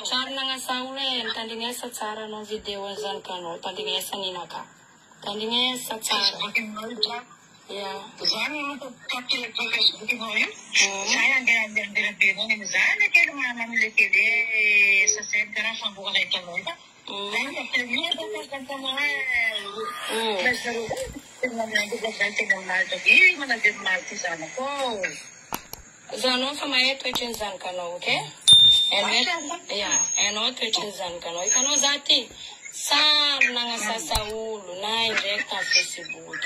Tsara nangasawa eh, tandingesa tsara no video zan kano, tandingesa ninaka. Tandingesa tsara. Yeah. Zani untuk kaki Facebook itu ya. Saya ada bilang ini zani kira mana miliki dia sesuai dengan sambutan itu loh. Saya kerja dengan kantor Betul. Dengan lagi berganti dengan lagi mana dia mati sana kok. Zano sama itu zan kano, okay? And what zan kano. Ikano zati. Sar nangasasa ulu na direkta Facebook.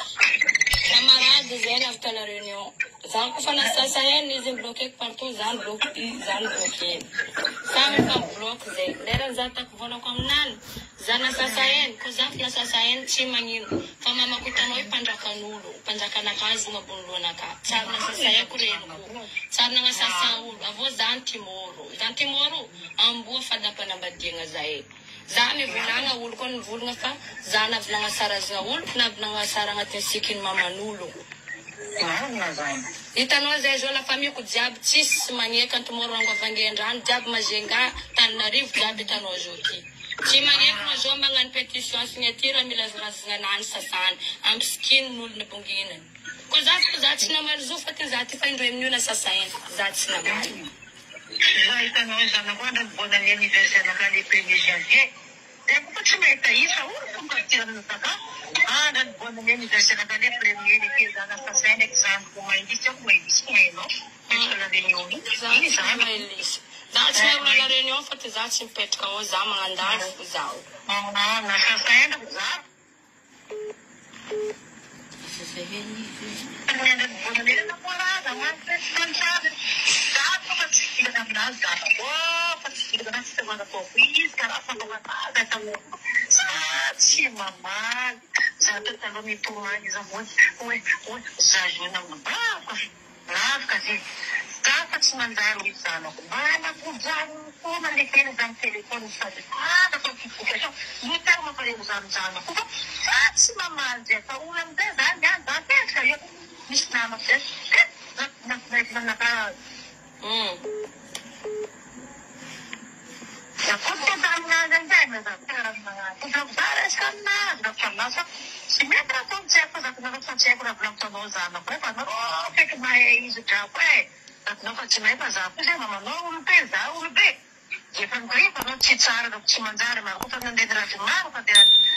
Camarades zen after la réunion. Zan kufana sasa yen nizim bloqué partout zan bloqué. Sami ka block ze. Lera zata kufana kwa mnan. Zana sasa yen kuzaf na sasa yen chimangino. Kama makutano ipanjaka nulu, panjaka na kazi mabundu na ka. Sar na sasa yen kurenu. Sar na sasa ulu avo zan timoro. Zan timoro ambuo fada pa na badinga zae. Zani vulanga ulkon vulanga ka zana vulanga saras nga ul na vulanga saranga tensikin mama nulo. Itano zejo la famille ku diab tis manye kan tumoro ngo vangendran diab majenga tan narif diab itano joki. Ci manye ko jomba ngan petition signature milas rasnga nan sasan am skin nul na bunginan. Ko zati na marzu fatin zati fa indre mnyuna sasayen zati na mali. Vai estar nós já na guarda boa da minha aniversário na casa de 1 janvier. É como que chama isso? Como que tira no taca? Na boa da minha aniversário na casa de 1 que já na fazenda exame com a indicação com isso, não? Escola de reunião. Zati na reunião fati zati petka o zama andar fuzao. Na fazenda fuzao. Minha namorada, mas cansada. Fica na casa, fica na semana feliz, cara, quando vai nada, tá bom. Sabe, mamãe, já tá no me tomando, já oi, já ajuda uma fica assim, tá te mandando isso, não, vai na pujar, como ele tem no telefone, sabe, tá fica, não tem uma coisa usando já, não, sabe, mamãe, já tá um desenho, já pensa, eu me chamo, na Ya punta na ganyan na parang mga pagkabaras ka na nasa si metra tong check na check na vlog to no za na pa no okay may isu ja pa at no ka chimay pa za pa mama no pesa ube je pan kai pa no chitsara do chimanjare ma ko tan de dra ma pa de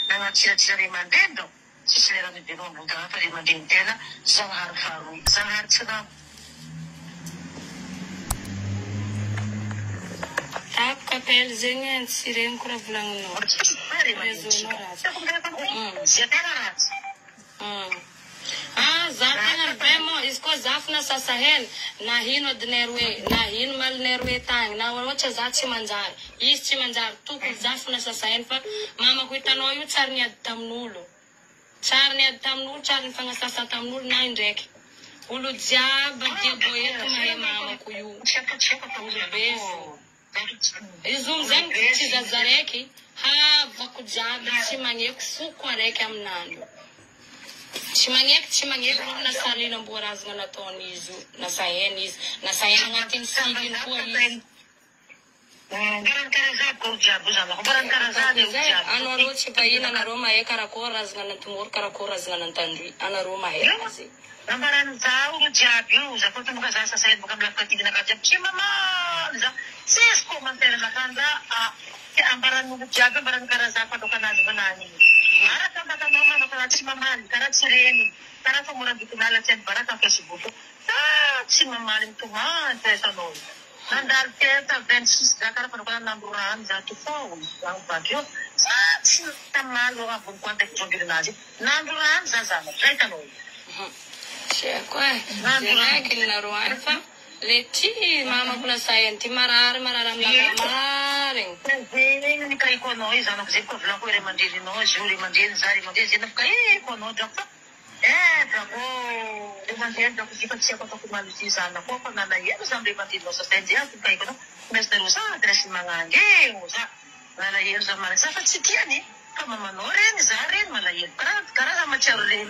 na chira rimandendo si se era de no ga pa rimandentela sanhar faru sanhar chana Tap kapel zengen siren kura vlang no. Zafna bemo isko zafna sasahen na hino dnerwe na hin mal nerwe tang na wacha zachi manjar ichi manjar tu zafna sasahen fa mama kuitano yu charni tamnulo charni fanga sasa tamnul na indrek ulu jaba de boyetu mai mama kuyu bezo izungzeng chizazareki hava kujada chimanye kufukareke amnando chimanye na salina boraz na tonizu na sayenis na sayena ngatin sigin ko Garantiza ko jabu sana. Garantiza de jabu. Ano ro chipaina na Roma e karakoras na tumor karakoras na tandri. Ana Roma e kasi. Nambaran zao jabu. Za ko tumuka sa sayed bukan lakati na kajab. Mama. Za sesko mantera na kanda ke ambaran mo jabu barang karaza pa dokan na banani. Ara ka bata no man ka mama kara sireni. Kara to mura bitulala chen para ka Facebook. Mama lim tuma sa no. Nandar kita bensis dakar penukaran namburan jatuh phone yang bagio saat tamal lo abang kontak jodoh nazi namburan zazama saya tahu siapa namburan kini naruan fa leti mama pula saya nanti marar maring ini kai kono izana kusiko vlog ere mandiri no juri mandiri zari mandiri zina kai kono dokter bravo demasiado da kusiko siapa to kumalusi sana ko na iya sampai mati no sa stage ya kai kono mes de usa tres mangange usa na iya sa mara sa sitiani kama manoren zaren malayer para sama charulen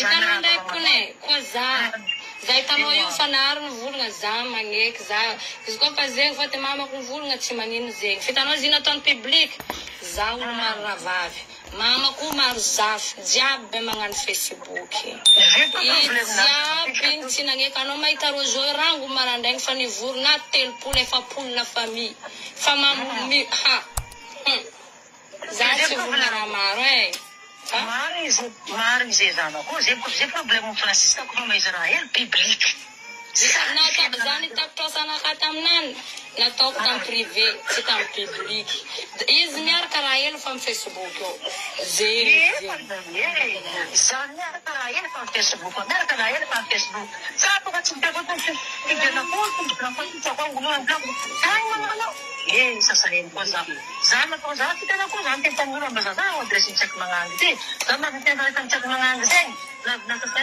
Hitanao ndraiky kone, koa za hitanao io fanaro ny volagna za magneky za. Izy koa fa zegny fa te mamako ny volagna tsy magnino zegny. Fitanao izy nataony public, za olo maro ravavy. Mamako maro zafy, jiaby be magnano Facebook. Jiaby tsy nagneka anao mahita rozo rango marandraigny fa nivorona 300 na famille. Fa mamami ha. Za tsy volagna raha maro e. Maro izy zanako. Zay problème Francisca kofa ma Israel public. Zany tapitra sanakata aminany. Nataoko tam privé, tsy tam public. Izy miaraka raha hely fa amin'ny Facebook eo. Zay. Zany miaraka raha hely fa amin'ny Facebook. Miaraka raha hely fa amin'ny Facebook. Sa toka tsy mipefata sasahin ko za. Zama ko za kita na ko za kita mura basa za o dressing check mangangi ti. Zama kita na check mangangi sen. Na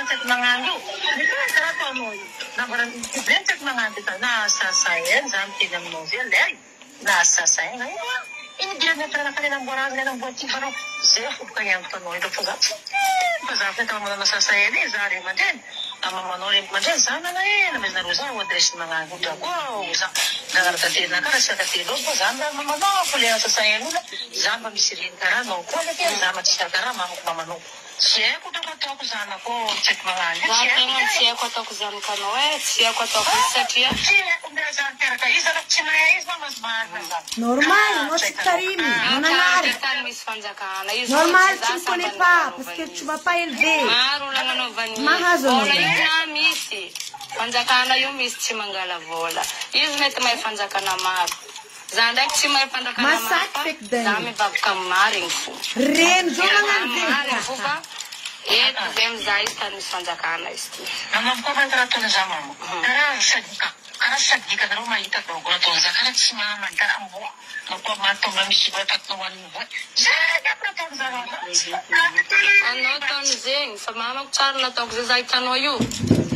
check mangangi. Dito na sa to mo. Na parang check mangangi ta na sasahin zam kita mo siya lay. Na sasahin ngayon. Ini dia na pala kanilang borang ng botsi parang siya ko kaya ang tanong ito po za. Pazapit ang mga nasasahin eh zari man din. Ang mamanorin man din sana na eh. Nabis na rusa o dressing mangangi ta ko. Nagartatin na ka sa katilo po zanda mamano puli ang sasahin nila. Zamba misirin kara no. Kung kaya zama siya kara mamuk mamano. Siya ko to ko sana ko check mangangi. Siya ko to ko sana ka no eh. Siya ko to ko sa tiya. Siya ko na sa kara ka isa na chimaya is mas mahal. Normal, no si Karimi, nananari. Normal, chupo ne pa, porque chupa pa ele vê. Mahazon. Fanjakana yung miss chimangala vola. Izmet may fanjakana mar. Zandak chimay pandakana mar. Masak den. Zami babkamaring fu. Ren, joga ngan fu ba? Zem zais tan fanjakana isti. Namam ko man trato na zama mo. Kara sagdi ka na rumah ita ko ko to za kara chimama kara ambo. Ko ma to ma misiba tatluan mo. Zaga pra to za. Ano ton zeng sa mamak char na to zai tanoyu.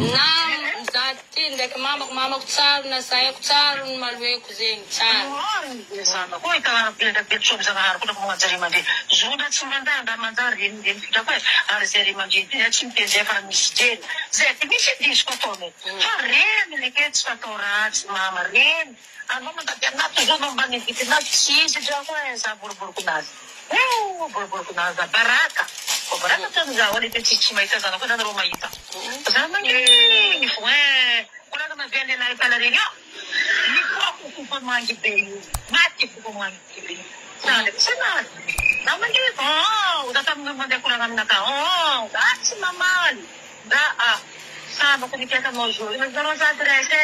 Nam zati ndek mamak char na sayak char malwe kuzeng char. Sana ko ita pinda pitso sa har ko mga jari mandi. Zuda chimanda da mandar din da ko ar seri mandi ya chimpe je para misjel. Zeti misidis ko to ne. Ren ne kets pa to rat mama ren. Ano man ta na to no bani kitina si se ja ko sa burbur kunaz. Burbur kunaz da baraka. Ko baraka to za wali te chichimai ta sana ko na rumah ita. Sama ni fue. Kuna kama vende na ipala rin yo. Ni ko ko mangi be. Mati ko mangi be. Sana. Naman din ko. Udah tam mo de kuna kami naka. Si mamal. Sama ko ni kaya mo jo. Nagdaro sa drese.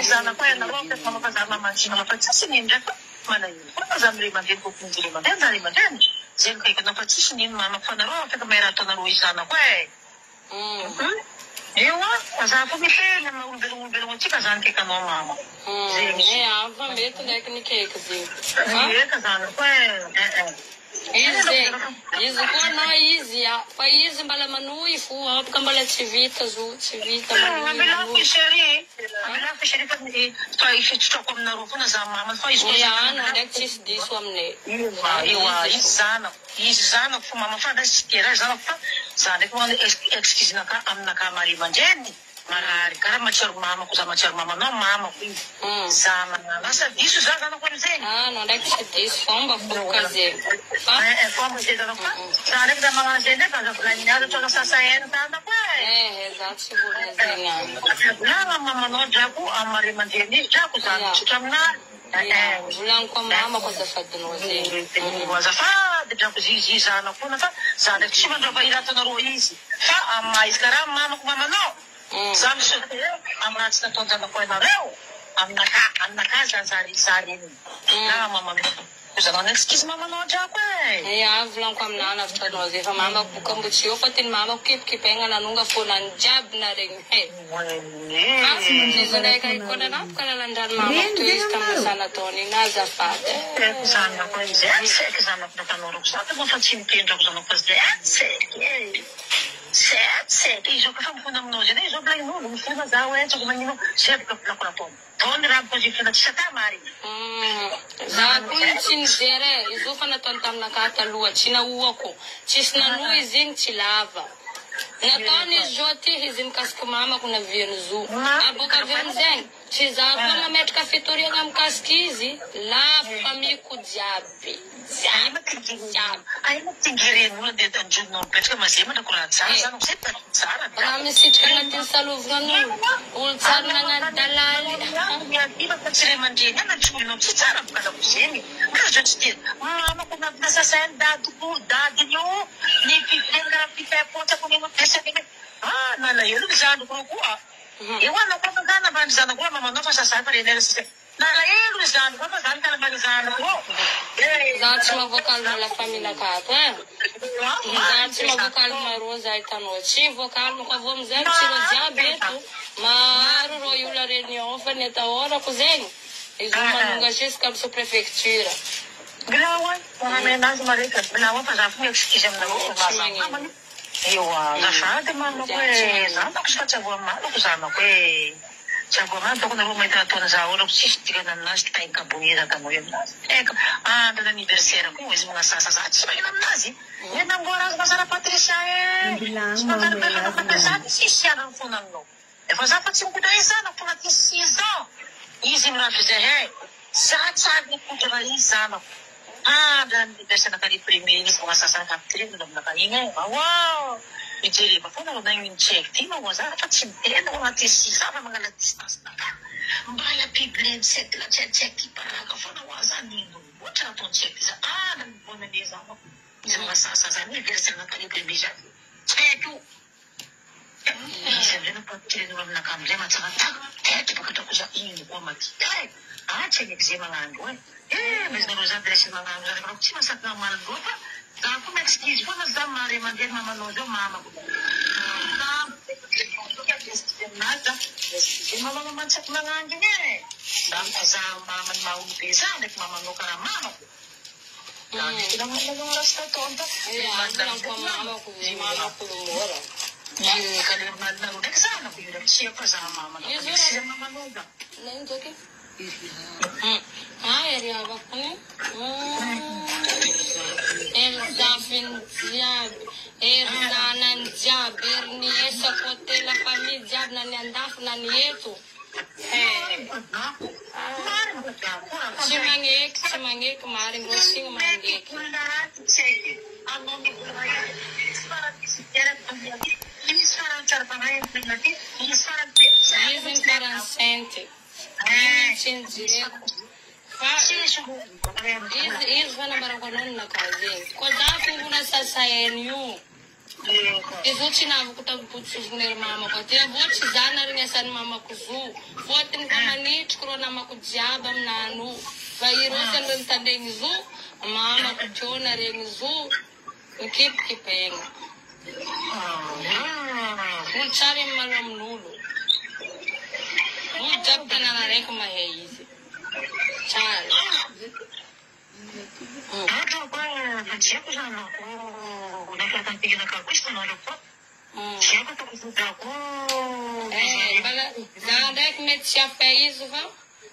Sana ko na rocket mo kasama man si mga pagsasinin dito. Mana yun. Kung mazamri man din ko kung dili man din. Dali man din. Diyan kayo na pagsasinin mama ko na ro. Kaya mayroon to na ruwi sana ko eh. Yung kasama ko mite na maulbilong chika saan kay kamo mama. Ava meto dek ni kay kasi. Kasama ko eh. Easy ko no easy. Pa easy bala manui fu hop kambala chivita Nabila ko sheri. Nabila ko sheri pa ni pa ifit ko na ro na sa mama pa isko. No dek chis this one ne. Iwa izana ko mama fa da skira zana fa. Sana ko ang excuse na ka am nakamari man din. Marari kara machar mama ko sa machar mama no mama ko. Sama na nasa disu sa kana ko nse. No dek chis this bomba po kasi. Como se dá no pa? Sana da mga gente para planear to sa sayan sana pa. Exato siguro na Na mama no jaku amari man din jaku sa chamna. Ulang ko mama ko sa fadnoze. Waza fa de jaku zizi sana ko na sana kishima do ba ila to na ruisi. Fa mais kara mama ko mama no. Sam siya amrats na to na ko na reo. Am naka sari na mama no. Sa mga excuse mama no jaku eh. Ulang ko mama na fadnoze. Fa mama ko kambuchio patin mama keep penga na nunga po nan jab na ring he. Zilay kay ko na kanalandan mama twist kamo sana Tony na zapate. Sana ko kasi sana ko tanong sa ato mo fa chimpin ko sa mga pasde. Certo, izy koa fa mifona aminao zay izy plainao mifona zaho hoe tsako magnino zebaka volako taony raha kozy fona tsy sata marina. Za koa tsy nijery izy io fa nataony taminaka taloha tsy nahoako tsisy nanoa izy igny tsy lava nataony izy zao ty izy mikasiky mamako naviany zo aboka avy amizegny tsy za koa mametraka fitoriana mikasiky izy lavo famiko jiaby tingeren'olo dia tanjonao mipetraka mazemana koraha tsara zany zay tsara raha misitrika anatin'ny salovonan'olo olo tsara nagnano dalaly miadiva fa tsy ray aman-dreny ana tsolinao tsy tsara bokalako zegny ka zao tsy tia mamako nasasainy dadoko dadiny io ny fiveny karaha fitapotsako ny mapesaka nana elo ny zanako ro koa eo anako fa zana avany zanako koa mamanao fa sasany fa renera sasany nana elo ny zanako fa zany kalambany zanako za tsy mavokalma la famille akato za tsy mavokalma ro za hitanao tsy vokalmako avy amizay tsiro jiaby eto maro ro iola réunion fa ny atahorako zegny izy manonga jusqu'à amso préfecture Bilawan, pangamenazy mareka bilawan fa za fo excuse aminao eo azafady manako hoe zanako sy fa tsy avoa manako zanako hoe tsy avoa mana tokony aloha mahita nataona za orako tsisy dikana aminazy taikabonezaka anao aminazy eka andro anniversaire koa izy magnasasa za tsy mahina aminazy hoe namboara azy mazara patricia tsy mangaribefanapatricia tsisy anany fona aminao efa za fa tsy mikotra izy zanako fona ty 6 ans izy miraha fizay za tsary nikotra raha izy zanako raha anniversaire nakany premier izy magnasasa kapitry aminaka igny wow mijereva foana ro nagnino check ty ma za fa tsy mitena ho anaty 6 ans fa magnala distance naka mba yapibleny check la check iparaka foana ho aza nino ohatra nataony check za nanibona le zanako izy magnasasa zany anniversaire nakany premier za check io izy amizay napatirenao aminaka amizay matsarataka tetra bakatrako za ino koa maty tsy agneky zay magnandro mais nareo za direct magnandro zany farako tsy masaky namalindroa fa za koa m'excuse foana za mare mandeha mamanao zao mamako excuse mamama mantsaky magnandro igny za za mamany maolo be za ndraiky mamanao karaha mamako namanagnao raha sy tataony ta kalemalinareo ndraiky zanako io ndraiky tsy fa za mamanao sy mamanao za ery avako ery zafiny jiaby ery zanany jiaby ery ny esako hotel la famille jiaby na ny andafo na ny eto tsy magneky mariny ro signy magneky izy ny karancenty chenjireko izy fanambarako anao nakazeny ko za fingona sasaeny io izy io tsy navako tampotsozonery mamako aty avao tsy za narigny asany mamako zo fotiny fa manitriko ro namako jiaby aminano fa irosy an'ireo mitandregny zo mamako teo naregny zo mikipikipegna olo tsara amy malo amin'olo olo jiaby tanàna raiky mahay izy tsara tiako zanako nafatantegnaka koa izy tanalo koa tiako takofotako za ndraiky mety tsy afa izy fa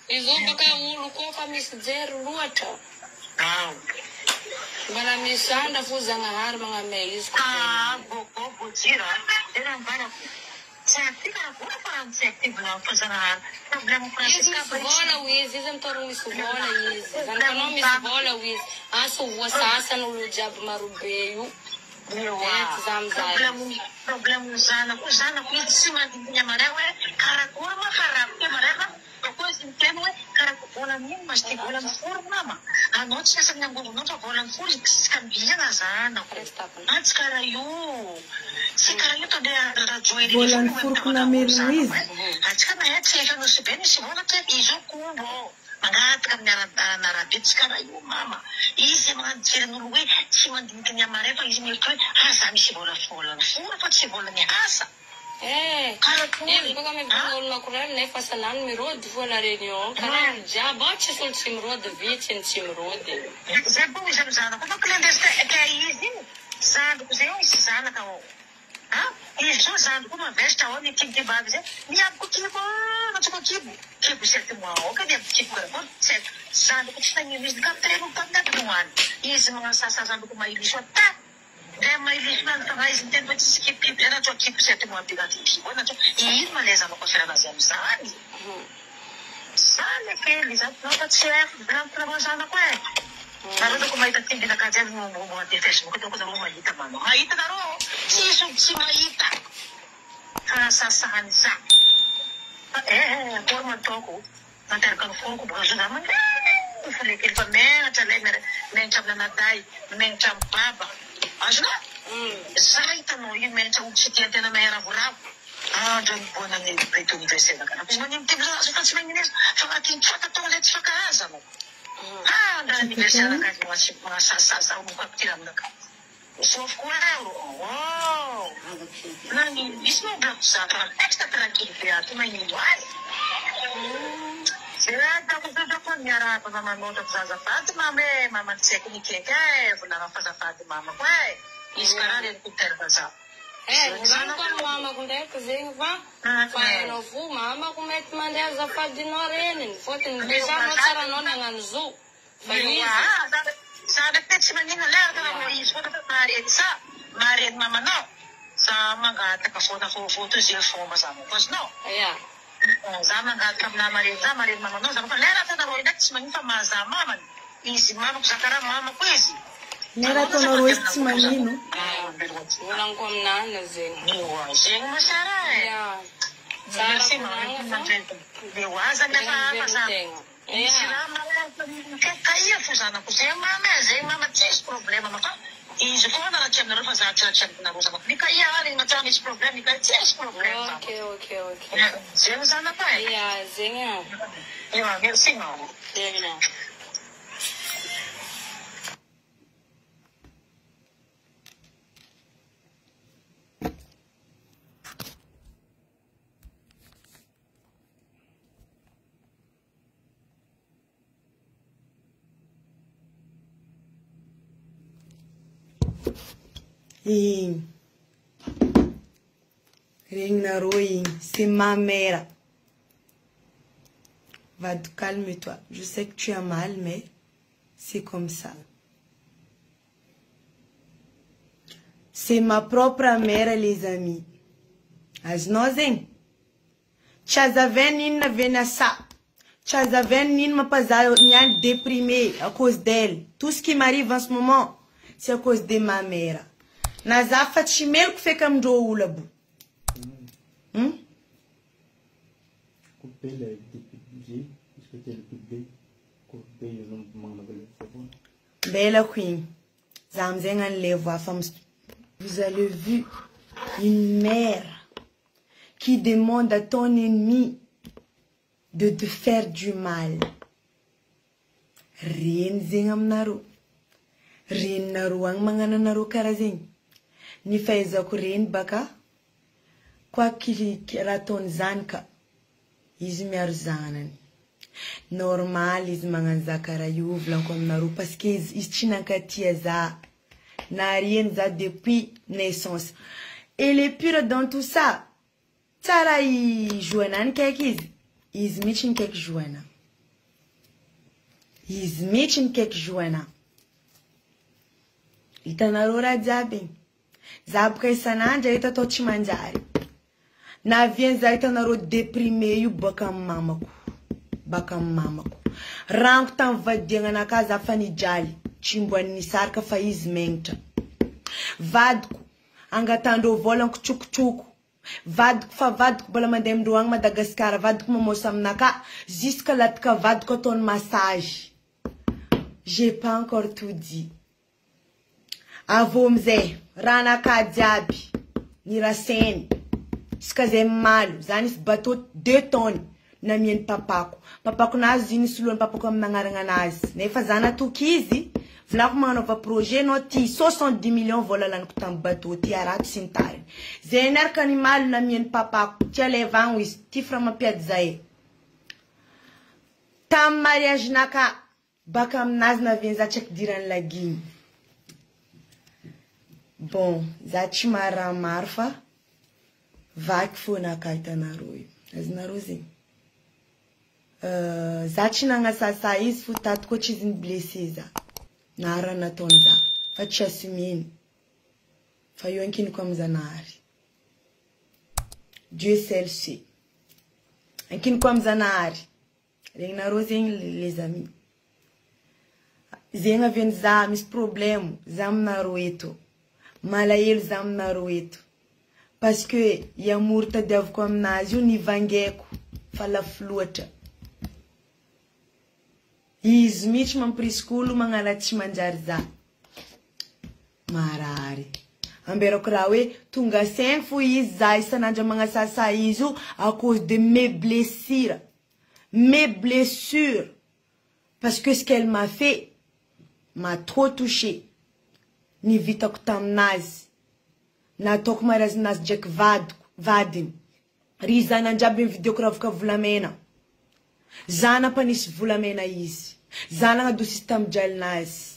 izy io baka olo koa fa misy jery loatra mbala misy andra fo zagnahary magnamay izy bojira tena mbarako vola ho izy izy mitorogno misy vola izy zanakanao misy vola ho izy aso voasasany olo jiaby marobe io za amizay problème zanako izy tsy mandindiny amareo hoe karakory ma karako amareo fa izy miteny hoe karako vola mino mas ty vola miforo mama anao tsy asany angovonao fa vola miforo izy kambiana zanako tsy karaha io tsy karaha io tonde volany forokona merino izy atsika mahay tsy efanao sy be misy vola te izy io kombo mangataka amin'ny anarabe tsy karaha io mama izy magnano jerin'olo hoe tsy mandiniky ny amareo fa izy mety hoe za misy vola foro fa tsy vola ny asa izy boka mivola olo makorary nefa sanany mirody vola réunion karaha jiaby tsisy olo tsy mirody vitsy ny tsy mirody zay koa izy amy zanako fa clandestin ka izy iny zanako zay io misy zanaka ao Izy zao zandriko mavesitra ao ny kibo kibavy zay. Miabiko kibo, natsako kibo. Kibo 7 mois ao ka miabiko kibo karakôry. Zandriko tsy nagnino izy ka treno mpagnatiko hoany. Izy mga sasa zandriko mailiso ata. Dia mailiso na fa izy miteny fa tsisy kibo. Natsako kibo 7 mois bigaty kibo. Natsako ino maleza anao konserana azy am'izany. Sana kely zany fa tsy haiko dranko zanako e. Marunong kumahita ting ginakadyan mo mga Facebook ito ko sa mga mahita man. Mahita na ro. Si mahita. Sasahan sa. Ako man to ko. Nantarkan ko ko baka naman. Fulikin pa men at alay men cham na naday, men cham baba. Asna? Sai tano yung men cham sitiyente na may harap-harap. Doon po nang ito university na kanapis. Nang tigla sa kansi mga sa ating tsaka toilet sa kaasa mo. Dahil kasi na kasi mga sasa umukap tiram na ka. So, wow! Nang mismo blok sa extra tranquility at may niwal. Sila, tapos na po niyara pa naman mo ito sa zapat. Mama, tseko ni Keke, wala ka pa zapat, mama ko eh. Iskara rin kuter ka sa. Vamos com a mama com dez cozinhos, vá. Vai no fu, mama com mete mandar zapat de norene. Foto não deixa não será não na azul. Feliz. Sabi ko si Manino lang na mo iso na maried sa maried mama no. Sa mga takafona ko photos yung forma sa mo. Cause no. Yeah. Sa mga kam na maried mama no. Sa mga lera ta na roid at si Manino pamasa mama. Isi mama ko sa kara mama ko isi. Lera ta na roid si Manino. Walang ko na zin. Sing masara eh. Yeah. Sana si mama diwaza na pa sa. Kaya po sana po siya, mama, tiyos problema mo ka. Iso ko na lang na rin pa sa chat na rin sa mga. Di kaya aling matyamis problema, di kaya tiyos problema. Okay. Siya sana pa eh. Yeah, zinga. Iwa, merci mo. Zinga. C'est ma mère. Calme-toi. Je sais que tu as mal, mais c'est comme ça. C'est ma propre mère, les amis. Asnozen. Chazaven in venasa. Chazaven in ma pas déprimée à cause d'elle. Tout ce qui m'arrive en ce moment, c'est à cause de ma mère. Nazafa chimel fait comme Joulabu. Bella Queen, vous avez vu une mère qui demande à ton ennemi de te faire du mal. Rien zengam naro. Rien naro ang mangana naro karazeng. Ni faiza ko rien baka. Kwa kiraton zanka. Izy miaro zanany. Normal izy magnanzakara io vlankon naro parce que izy tsinankatia za. Na rien za depuis naissance. Et le pire dans tout ça. Tsara i joanan kek izy. Izy michin kek joana. Izy michin kek joana. Itanarora jabe. Zabka isananja ita to chimanjari. Na vien za itanaro déprimé yu bakam mamako. Bakam mamako. Rank tan vadianga na casa fani jali. Chimbwani nisarka fa izy mengta. Vadku. Angatando volan kuchukuchuku. Vadku bala mandem doang Madagascar. Vadku mamosam naka. Jusqu'à latka vadku ton massage. J'ai pas encore tout dit. Avomze, rana kadiabi, nirasen, skaze malu, zanis batot 2 tonnes na mien papako. Papako na zini sulon papako mangaranga nazi. Nefa zana tukizi, vlak manova projet noti 70 millions vola lan kutam batoti arat sintari. Zener kanimalu na mien papako, tiale vanwis, tifra mapiad zae. Tam mariage naka, bakam naz na vienza chek diran lagi. Bon, Zachimara Marfa, vaky foana ka hitanareo io. Azonareo zegny. Za tsy nagnasasa izy fo tato koa tsy izy ny blessé za. Na raha nataony za. Fa tsy assumeny. Fa io ankiniko am'Zanahary. Dieu seul sait. Ankiniko am'Zanahary. Regninareo zegny les amis. Zegny avy any za misy problème za aminareo eto. Malahelo za aminareo eto. Parce que yamour tadiaviko aminazy io nivangaiko fa lafo loatra. Izy mihitsy mampirisiko magnala tsy manjary za. Marary. Amberako raha hoe tonga sain fo izy za isanandra magnasasa izy io à cause de mes blessures. Mes blessures. Parce que ce qu'elle m'a fait m'a trop touché. Ni vitako taminazy. Nataoko marazinazy draiky vadiny. Ry zanany-draby mividiako ravaka volamena. Za nampanisy volamena izy. Za nagnadosy tamin-dralinazy.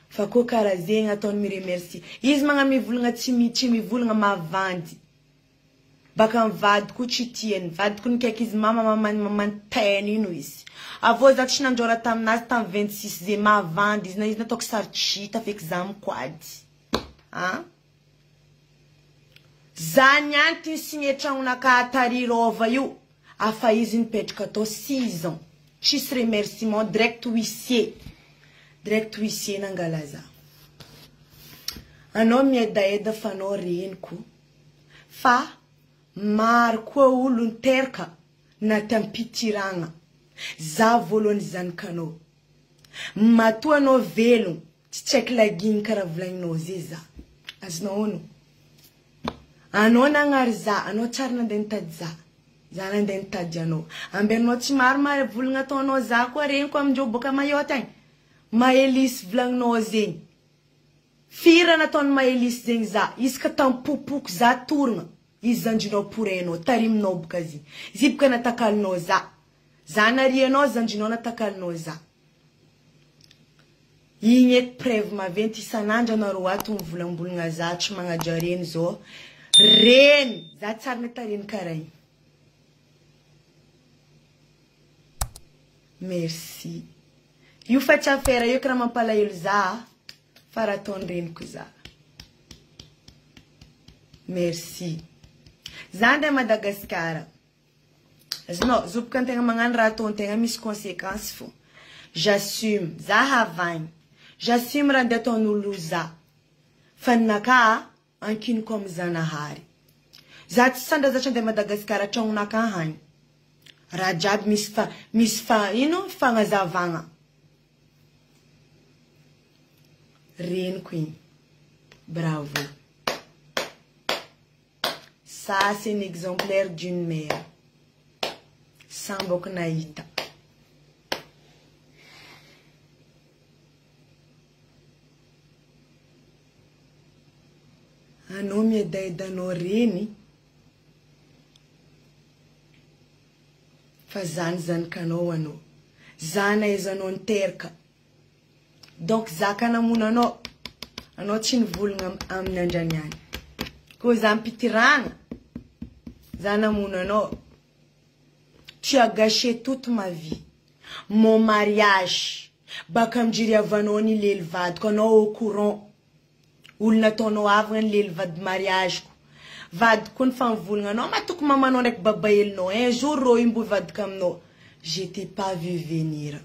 Fa koa karaha zegny ataony miremercie. Izy magnamivolagna tsy mivolagna mavandy. Baka amin'ny vadiko tsy tiany. Vadiko nikaiky izy mamanteny ino izy. Avô za tsy nandrora taminazy tamin'ny 26 ze mavandy izy. Izy nataoko sarotrita feky za mikwady. Za nianty signé tragnonaka tarirova io. Afa izy nipetraka atao 6 ans. Tsisy remerciement direct huissier. Direct huissier nangala za. Anao miedaeda fa anao reniko. Fa maro koa olo niteraka na tampitiragna. Za voalohany zanakanao. Matoa anao velogno. Tsy tsaiky laginy karaha volagninao zay za. Azonao ono. Anao nagnary za. Anao tsara nandeha nitady za. Za nandeha nitady anao. Ambernao tsy maro volagna ataonao za koa reniko amindreo boka Mayotte agny. Mahelisy volagninao zegny. Fira nataony mahelisy zegny za. Izy ka tampopoko za torogna. Izy zanjinao porenao. Tariminao boka zy. Izy boka natakalinao za. Za narianao zanjinao natakalinao za. Igny eky preuve maventy isanandra nareo ato mivolambolagna za tsy magnaja reny zao. Reny. Za tsara natareny karaha igny. Merci. Io fa tsy affaire io karaha mampalahelo za. Fa raha ataony reniko za. Merci. Za andeha Madagasikara. Azonao, zopoka antegna magnano raha ataontegna misy conséquence fo. J'assume. Za havagny. J'assume raha andeha ataon'olo za. Fa ninaka ankiniko am'Zanahary. Za tsy sandrazatra andeha Madagasikara tragnonaka hagny. Raha jiaby misy fagnazavagna. Reniko igny. Bravo. Ça, c'est un exemplaire d'une mère. Sambok nahita. Anao miedaedanao reny. Fa zanakanao anao. Zana ezanao niteraka. Donc za ka namonanao. Anao tsy nivolagna amin'ny andraniany. Koa za mpitirana. Za namonanao. Tu as gâché toute ma vie. Mon mariage. Baka mijery avanao ny lelivadiko. Anao au courant. Olona ataonao avana ny lelivady mariageko. Vadiko ny fanvolagna anao. Matoko mamanao ndraiky babaelinao. Un jour ro imbo vadiko aminao. Je t'ai pas vu venir.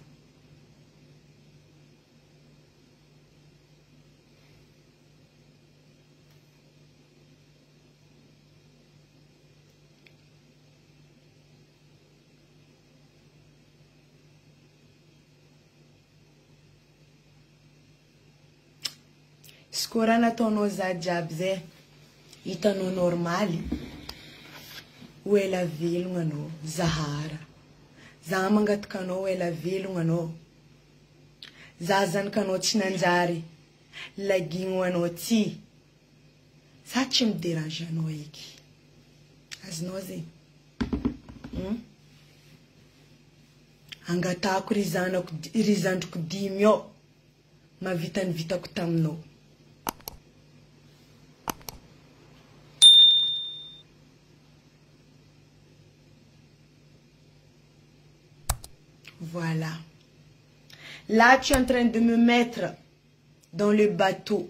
Skora nataonao za jiaby zay. Hitanao normaly. Ho ela velogna anao. Zahara. Za mangataka anao ho ela velogna anao. Za zanakanao tsy nanjary. Lagigno anao ty. Za tsy miderange anao eky. Azonao zegny. Angatako ry zandriko 10 ao. Mavita ny vitako taminao. Voilà. Là, tu es en train de me mettre dans le bateau.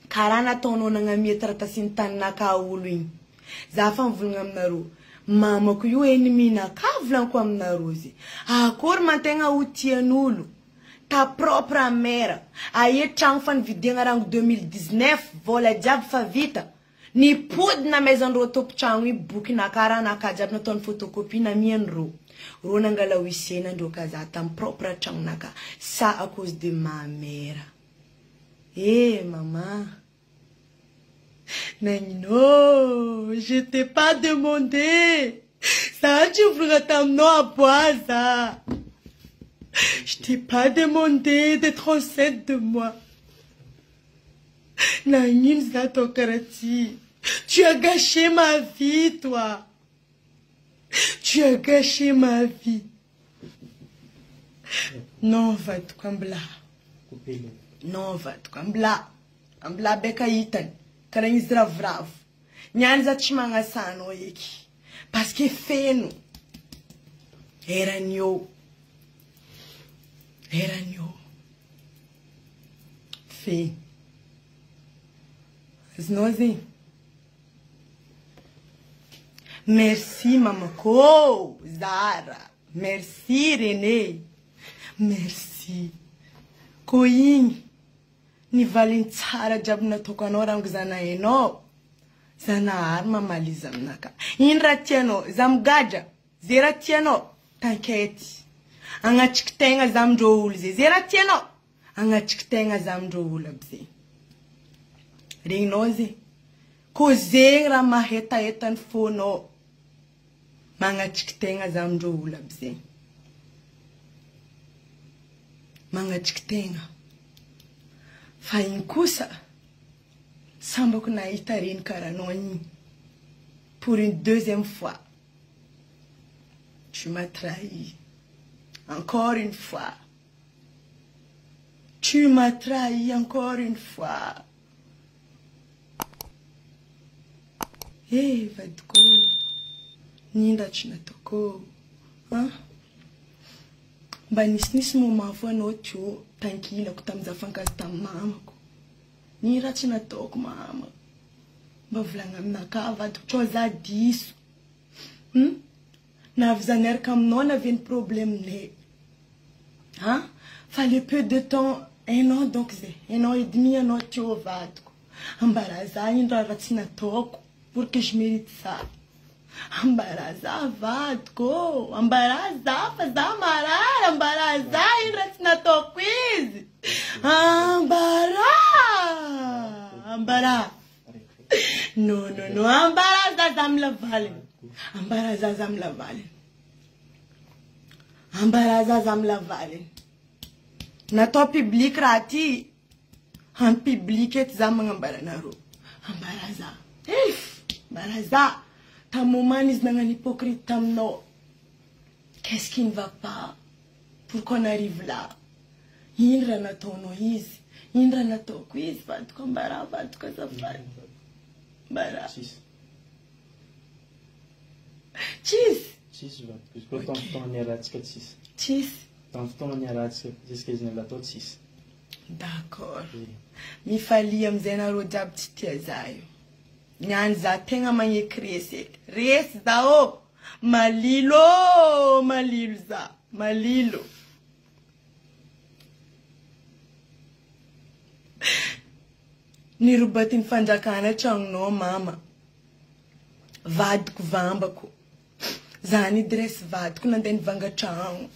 Karana tono na ngami trata sintana ka uluin. Zafan vulngam naro. Mama ku yu enemy na ka vlan kwa mnarozi. Akor mantenga utienulu. Ta propra mère. Aye changfan videngarang 2019 vola diab fa vita. Ni pod na maison rotop changwi buki na karana ka diab na ton photocopie na mienro. Ronangala wisena ndo kazata propre changnaka. Ça à cause de ma mère. Eh maman. Non, je t'ai pas demandé. Ça tu voudrais t'amener à boire ça. Je t'ai pas demandé d'être enceinte de moi. Nanine zato karati. Tu as gâché ma vie, toi. Tu as gâché ma vie. Non, va te kambla. Non, va te kambla. Kambla beka itan. Karang zravrav. Nyan za chimanga sano yeki. Parce que feno. Eranyo. Eranyo. Fe. Znozi. Merci, Mamako, Zara. Merci, René. Merci. Koyin. Ni valintara jabna tokanora ngzana eno. Zana arma malizam naka. Inra tieno, zamgaja. Zera tieno, tanketi. Anga chiktenga zamjo ulze. Zera tieno. Anga chiktenga zamjo ulabze. Ringnoze. Kozengra maheta etan fono. Manga chiktenga zamjo ulabze. Manga chiktenga. Fainkusa. Samba kuna itarin karanoni. Pour une deuxième fois. Tu m'as trahi. Encore une fois. Tu m'as trahi encore une fois. Eh, vadko. Ninda chinatoko. Hein? Banisnis mo mafwa no tio. Tankila kutamza fankas tamamako. Nira chinatoko mama. Bavlanga mnakava choza disso. Na vzaner comme non avait un problème né. Hein? Fallait peu de temps, un an donc c'est un an et demi un an tu vas. Ambaraza indra ratina toko pour que je mérite ça. Ambaraza vadko, ambaraza fazamara, ambaraza indra ratina toko quiz. Ambara. Non, ambaraza zamla vale. Ambaraza zamla vale. Ambaraza zamla vale. Na to public rati. Han public et zamang ambaranaro. Ambaraza. Ambaraza. Ta maman is un hypocrite tam no. Qu'est-ce qui ne va pas? Pour qu'on arrive là? Indra na tono is. Indra na to quiz. Vat kombara vat ko safari. Bara. Cheese. Cheese, parce que tant on est là, c'est 6. Cheese. Tant on est là, c'est ce là, tot 6. D'accord. Mi fali amzena rojab titiazayo. Nyanza tenga manye krese. Res dao. Malilo. Malilza. Malilo. Nirubatin fanjakana chang no mama. Vad kuvamba ko. Zani dress vad kuna den vanga chang.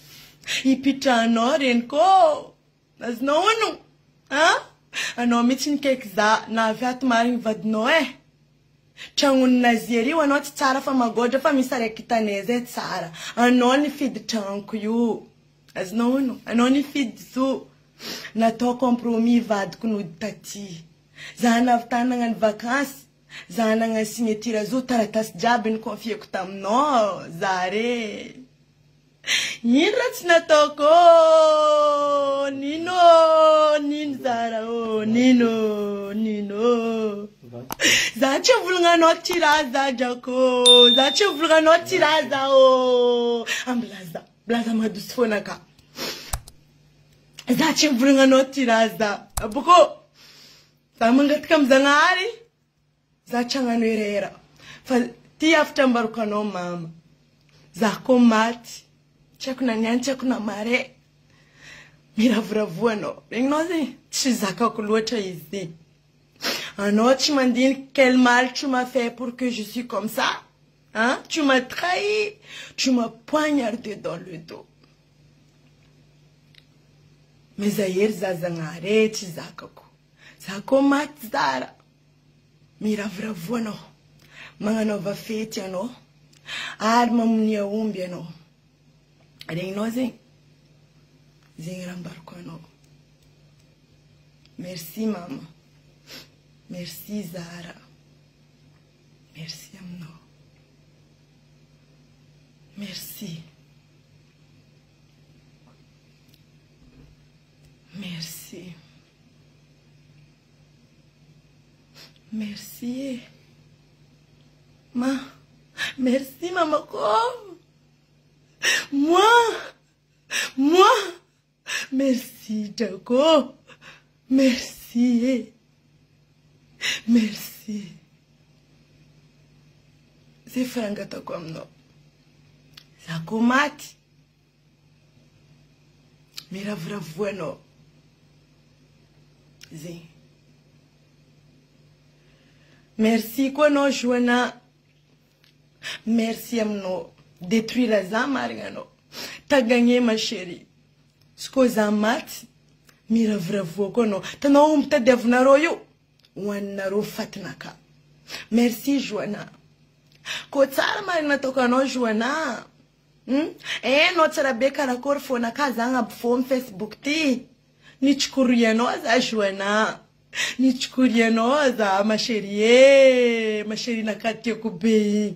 Ipichano renko. Nas no no. Ha? Ano mitin kek za na viat maring vad no Changun naziri wanot tsara fa magoja fa misare kitaneze tsara. Ano ni feed chanku yu. As no no. Ano ni feed zu. Na to compromis vad kunu tati. Zana avtana ngan vacances. Zana nga signature zo taratas jabin confie kutam no zare. Yinrat na toko nino nin zara o nino. Zache vulga no tiraza jako. Zache vulga no tiraza o. Amblaza blaza madusfona ka za chimvulunga no tiraza abuko tamangat kam zangari za changanwerera fa ti after mbarukano mama za komati chakuna nyancha kuna mare miravravano ringnozi chizaka kulota ici un autre tu m'as dit quel mal tu m'as fait pour que je suis comme ça. Hein? Tu m'as trahi, tu m'as poignardé dans le dos. Mais ailleurs, zazangare, tizakako. Zako matzara. Miravravano. Mangano va fete no. Arma munia umbia no. Ring no zing. Zingrambarko no. Merci maman. Merci Zara. Merci Amno. Merci. Merci. Merci. Merci maman. Moi. Merci Jaco. Merci. Merci. C'est frangata comme no. Ça comate. Miravravano. Zé. Merci quoi no joana. Merci amno. Détruire la zamargano. T'as gagné ma chérie. Scosa mat. Miravravwo kono. T'as umta devnaroyo. Wanaro fatnaka. Merci Joana. Ko tsara mari natoka no Joana. No tsara beka la korfona kazanga bfom Facebook ti. Nichkurianoza Joana. Nichkurianoza ma chérie. Ma chérie nakati kubei.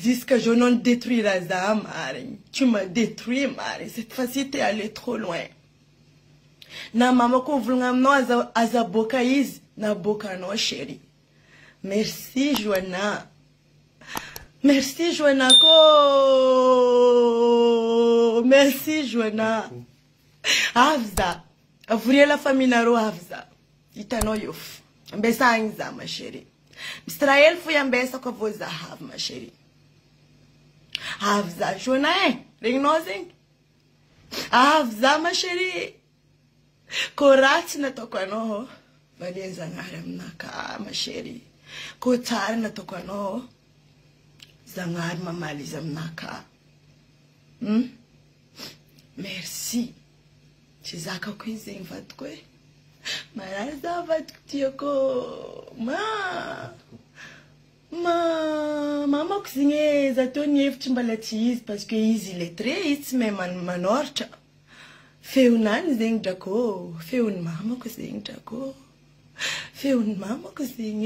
Jusqu'à je non détruis la Mari. Tu m'as détruit Mari. Cette fois-ci t'es allé trop loin. Na mama ko vulngam no azaboka is na boka no chérie. Merci Joana. Merci Joana ko. Merci Joana. Havza. Avurie la famille naro havza. Itano yof. Mbesa anza ma chérie. Israel fu yambesa ko voza have ma chérie. Havza Joana ringnosing. Havza ma chérie. Korati natoka no valieza ngaramnaka ma chérie. Kotari natoka no zangar mamaliza mnaka. Merci. Chizaka kwizing vatkwe. Maraza vatkutioko. Mama kuzinge zatoni ftimbalatiz parce que il est très it's même manorcha. Feunan zing dako, feun mama ko zing dako, feun mama ko zing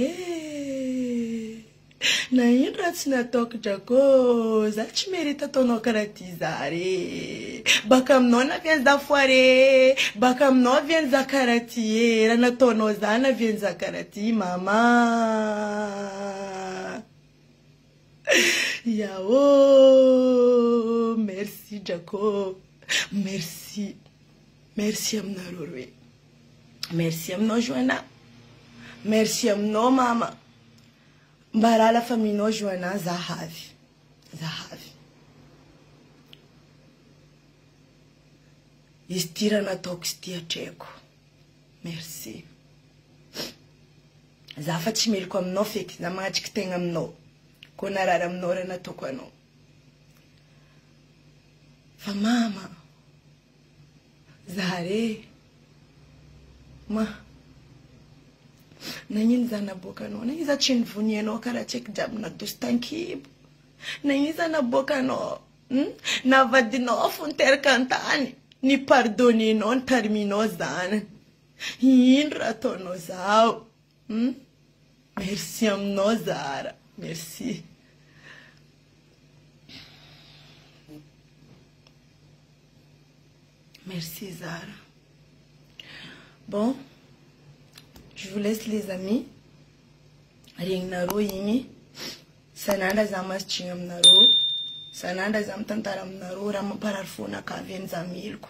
na inrat na tok dako, zach merita tono karatizare, bakam nona vien za foare, bakam no vien za karati, rana tono zana vien za karati mama. Yao, merci dako, merci. Merci amno Rorwe. Merci amno Joana. Merci amno mama. Mbara la famille no Joana Zahavi. Zahavi. Istira na tokstia cheko. Merci. Zafa chimil kwa mno fix na mga chikitenga mno. Kuna rara mno rana tokwano. Fa mama. Zare nanyiza na boka no nanyiza chinvunie no kara check jab na dustankib nanyiza na boka no na vadino funter kantani ni pardoni non termino zan hinra tono zao merci amno Zara merci. Merci Zara. Bon, je vous laisse les amis. Ring naro yimi. Sanada zamas chingam naro. Sananda za mitantara aminareo raha mamparary fonakavy any za miloko.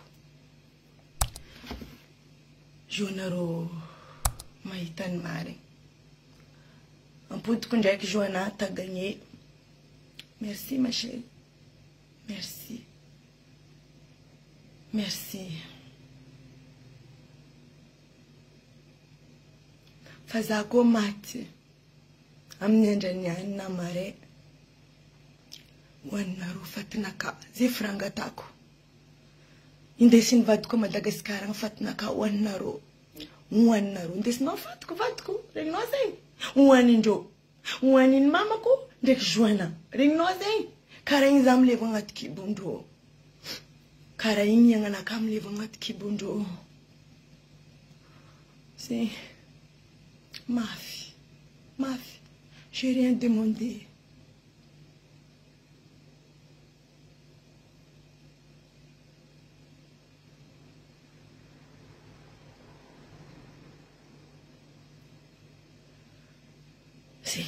Jo nareo mahita ny marigny. Ampodiko ndraiky Joana t'as gagné. Merci ma chérie. Merci. Merci. Fa za koa maty amin'ny andraniany na mare. Hoaninareo fatinaka zay firangatako. Indesiny vadiko a Madagasikara ny fatinaka hoaninareo. Hoaninareo indesinao vadiko. Regninao zay. Hoanindreo. Hoanin'ny mamako ndraiky Joana. Regninao zay. Karaha igny za mileva agnaty kibondreo. Karaha igny agnanaka mileva agnaty kibondreo. C'est Mafy. J'ai rien demandé. Si.